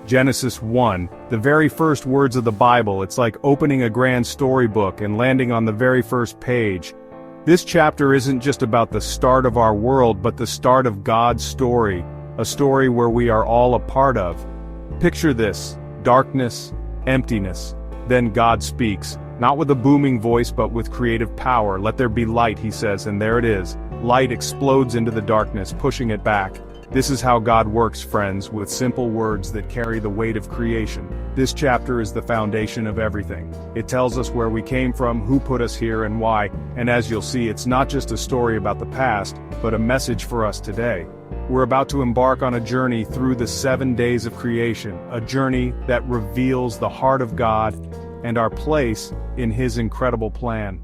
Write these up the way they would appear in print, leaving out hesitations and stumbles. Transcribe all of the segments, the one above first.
Genesis 1, the very first words of the Bible. It's like opening a grand storybook and landing on the very first page. This chapter isn't just about the start of our world, but the start of God's story, a story where we are all a part of. Picture this: darkness, emptiness. Then God speaks, not with a booming voice but with creative power. "Let there be light," he says, and there it is. Light explodes into the darkness, pushing it back. This is how God works, friends, with simple words that carry the weight of creation. This chapter is the foundation of everything. It tells us where we came from, who put us here, and why, and as you'll see, it's not just a story about the past, but a message for us today. We're about to embark on a journey through the 7 days of creation, a journey that reveals the heart of God and our place in His incredible plan.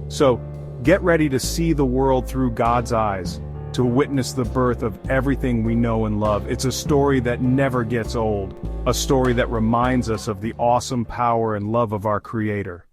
So, get ready to see the world through God's eyes, to witness the birth of everything we know and love. It's a story that never gets old, a story that reminds us of the awesome power and love of our Creator.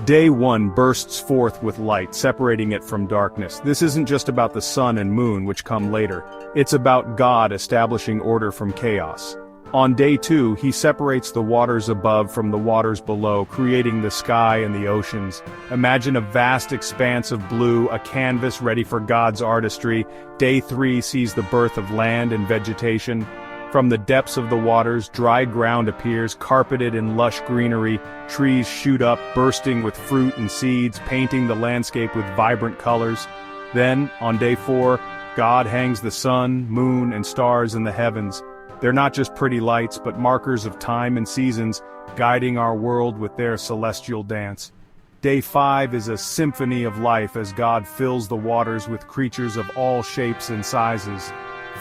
Day 1 bursts forth with light, separating it from darkness. This isn't just about the sun and moon, which come later. It's about God establishing order from chaos. On day 2, he separates the waters above from the waters below, creating the sky and the oceans. Imagine a vast expanse of blue, a canvas ready for God's artistry. Day 3 sees the birth of land and vegetation. From the depths of the waters, dry ground appears, carpeted in lush greenery. Trees shoot up, bursting with fruit and seeds, painting the landscape with vibrant colors. Then, on day 4, God hangs the sun, moon, and stars in the heavens. They're not just pretty lights, but markers of time and seasons, guiding our world with their celestial dance. Day 5 is a symphony of life as God fills the waters with creatures of all shapes and sizes.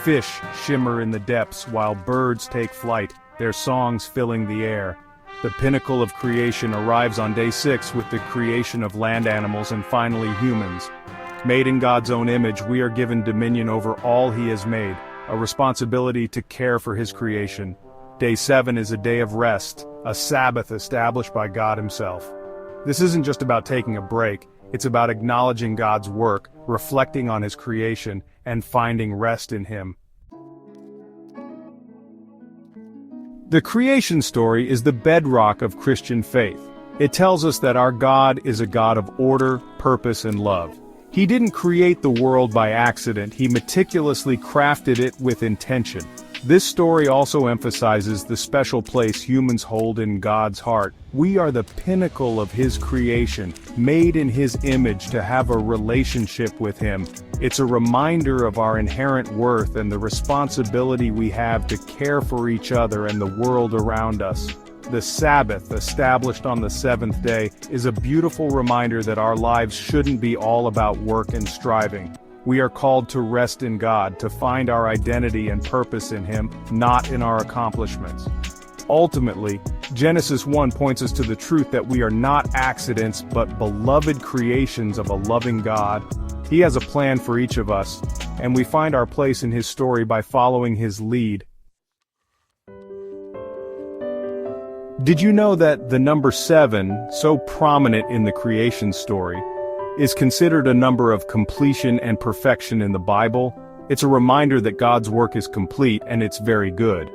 Fish shimmer in the depths while birds take flight, their songs filling the air. The pinnacle of creation arrives on day 6 with the creation of land animals and finally humans. Made in God's own image, we are given dominion over all He has made, a responsibility to care for His creation. Day 7 is a day of rest, a Sabbath established by God Himself. This isn't just about taking a break, it's about acknowledging God's work, reflecting on His creation, and finding rest in Him. The creation story is the bedrock of Christian faith. It tells us that our God is a God of order, purpose, and love. He didn't create the world by accident, He meticulously crafted it with intention. This story also emphasizes the special place humans hold in God's heart. We are the pinnacle of His creation, made in His image to have a relationship with Him. It's a reminder of our inherent worth and the responsibility we have to care for each other and the world around us. The Sabbath, established on the 7th day, is a beautiful reminder that our lives shouldn't be all about work and striving. We are called to rest in God, to find our identity and purpose in Him, not in our accomplishments. Ultimately, Genesis 1 points us to the truth that we are not accidents but beloved creations of a loving God. He has a plan for each of us, and we find our place in His story by following His lead. Did you know that the number 7, so prominent in the creation story, is considered a number of completion and perfection in the Bible? It's a reminder that God's work is complete and it's very good.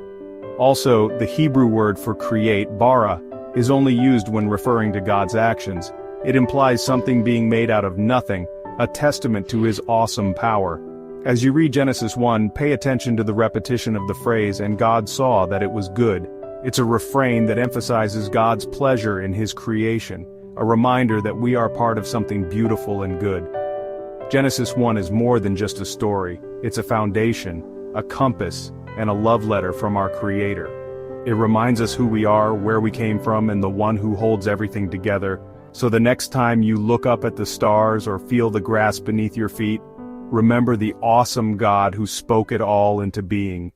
Also, the Hebrew word for create, bara, is only used when referring to God's actions. It implies something being made out of nothing, a testament to His awesome power. As you read Genesis 1, pay attention to the repetition of the phrase, "and God saw that it was good." It's a refrain that emphasizes God's pleasure in His creation, a reminder that we are part of something beautiful and good. Genesis 1 is more than just a story. It's a foundation, a compass, and a love letter from our Creator. It reminds us who we are, where we came from, and the one who holds everything together. So the next time you look up at the stars or feel the grass beneath your feet, remember the awesome God who spoke it all into being.